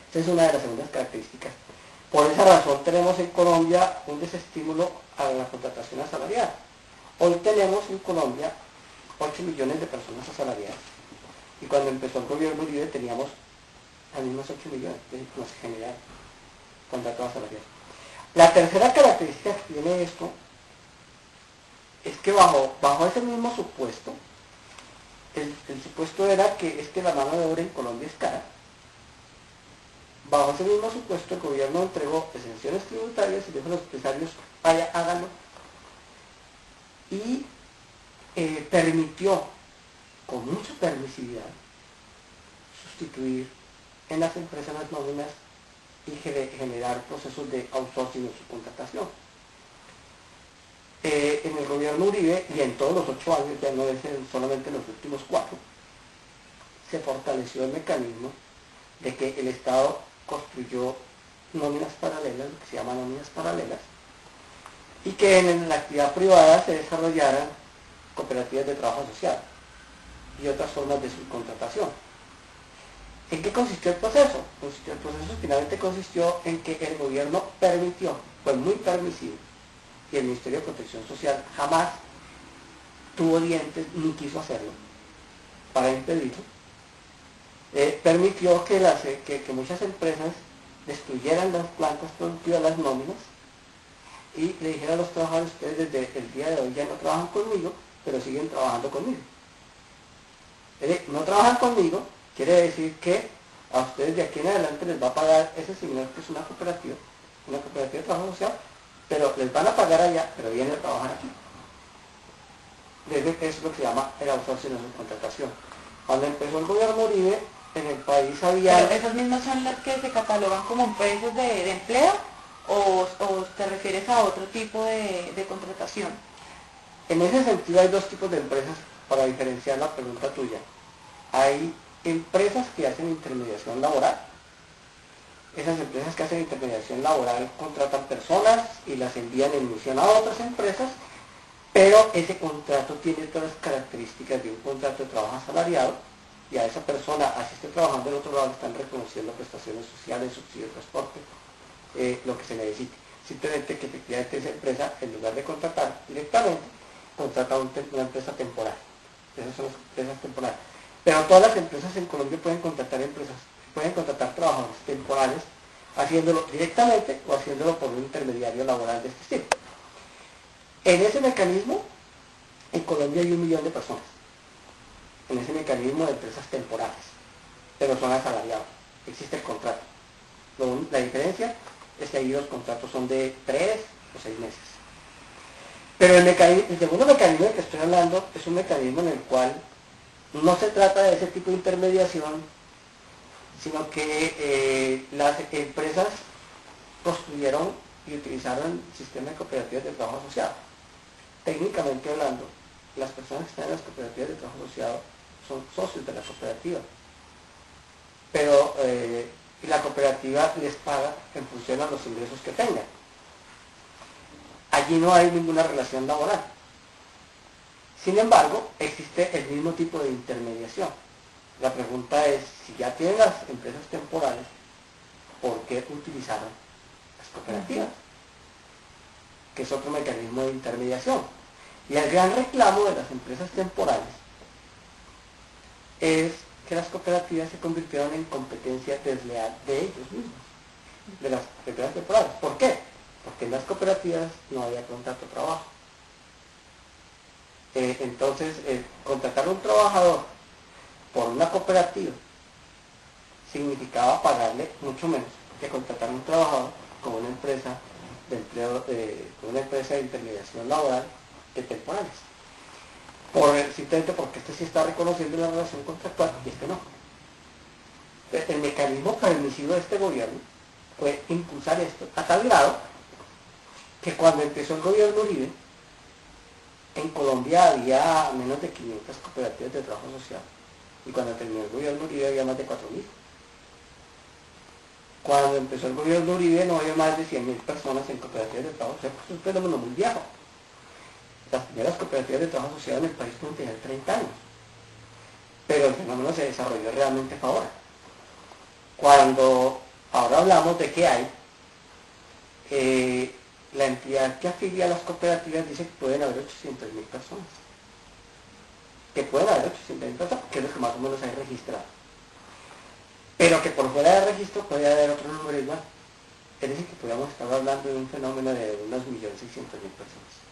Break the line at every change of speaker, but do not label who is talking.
Esa es una de las segundas características. Por esa razón tenemos en Colombia un desestímulo a la contratación asalariada. Hoy tenemos en Colombia 8 millones de personas asalariadas. Y cuando empezó el gobierno Uribe teníamos las mismas 8 millones, es decir, no se generaron contratos asalariados. La tercera característica que tiene esto es que bajo ese mismo supuesto, el supuesto era que es que la mano de obra en Colombia es cara. Bajo ese mismo supuesto el gobierno entregó exenciones tributarias y dijo a los empresarios, vaya, háganlo. Y permitió, con mucha permisividad, sustituir en las empresas las nóminas y generar procesos de outsourcing en su contratación. En el gobierno Uribe, y en todos los 8 años, ya no es solamente en los últimos 4, se fortaleció el mecanismo de que el Estado construyó nóminas paralelas, lo que se llama nóminas paralelas, y que en la actividad privada se desarrollaran cooperativas de trabajo asociado y otras formas de subcontratación. ¿En qué consistió el proceso? El proceso finalmente consistió en que el gobierno permitió, fue muy permisivo, y el Ministerio de Protección Social jamás tuvo dientes ni quiso hacerlo para impedirlo. Permitió que muchas empresas destruyeran las plantas productivas, las nóminas, y le dijeran a los trabajadores, ustedes desde el día de hoy ya no trabajan conmigo, pero siguen trabajando conmigo. No trabajan conmigo, quiere decir que a ustedes de aquí en adelante les va a pagar ese señor que es una cooperativa de trabajo social, pero les van a pagar allá, pero vienen a trabajar aquí. Eso es lo que se llama el outsourcing de subcontratación. Cuando empezó el gobierno Uribe, en el país había...
¿Pero esas mismas son las que se catalogan como empresas de empleo o te refieres a otro tipo de contratación?
En ese sentido hay 2 tipos de empresas para diferenciar la pregunta tuya. Hay empresas que hacen intermediación laboral. Esas empresas que hacen intermediación laboral contratan personas y las envían en misión a otras empresas, pero ese contrato tiene todas las características de un contrato de trabajo asalariado, y a esa persona, así esté trabajando del otro lado, están reconociendo prestaciones sociales, subsidio de transporte, lo que se necesite. Simplemente que efectivamente esa empresa, en lugar de contratar directamente, contrata a una empresa temporal. Esas son las empresas temporales. Pero todas las empresas en Colombia pueden contratar trabajadores temporales, haciéndolo directamente o haciéndolo por un intermediario laboral de este tipo. En ese mecanismo, en Colombia hay 1 millón de personas. En ese mecanismo de empresas temporales, pero son asalariados. Existe el contrato. La diferencia es que ahí los contratos son de 3 o 6 meses. Pero el segundo mecanismo del que estoy hablando es un mecanismo en el cual no se trata de ese tipo de intermediación, sino que las empresas construyeron y utilizaron el sistema de cooperativas de trabajo asociado. Técnicamente hablando, las personas que están en las cooperativas de trabajo asociado son socios de la cooperativa, pero la cooperativa les paga en función a los ingresos que tengan. Allí no hay ninguna relación laboral. Sin embargo, existe el mismo tipo de intermediación. La pregunta es, si ya tienen las empresas temporales, ¿por qué utilizaron las cooperativas? Que es otro mecanismo de intermediación. Y el gran reclamo de las empresas temporales es que las cooperativas se convirtieron en competencia desleal de ellos mismos, de las empresas temporales. ¿Por qué? Porque en las cooperativas no había contrato de trabajo. Entonces, contratar a un trabajador por una cooperativa significaba pagarle mucho menos que contratar a un trabajador con una empresa de empleo, con una empresa de intermediación laboral de temporales. Simplemente porque este sí está reconociendo la relación contractual y este no. Entonces, el mecanismo permisivo de este gobierno fue impulsar esto a tal grado que cuando empezó el gobierno Uribe, en Colombia había menos de 500 cooperativas de trabajo social, y cuando terminó el gobierno Uribe había más de 4.000. Cuando empezó el gobierno Uribe no había más de 100.000 personas en cooperativas de trabajo social, pues es un fenómeno muy viejo. Las primeras cooperativas de trabajo social en el país pueden tener 30 años, pero el fenómeno se desarrolló realmente ahora. Cuando ahora hablamos de que hay, la entidad que afilia a las cooperativas dice que pueden haber 800.000 personas. Que pueden haber 800.000 personas, que es lo que más o menos hay registrado. Pero que por fuera de registro puede haber otro número igual. Es decir, que podríamos estar hablando de un fenómeno de unos 1.600.000 personas.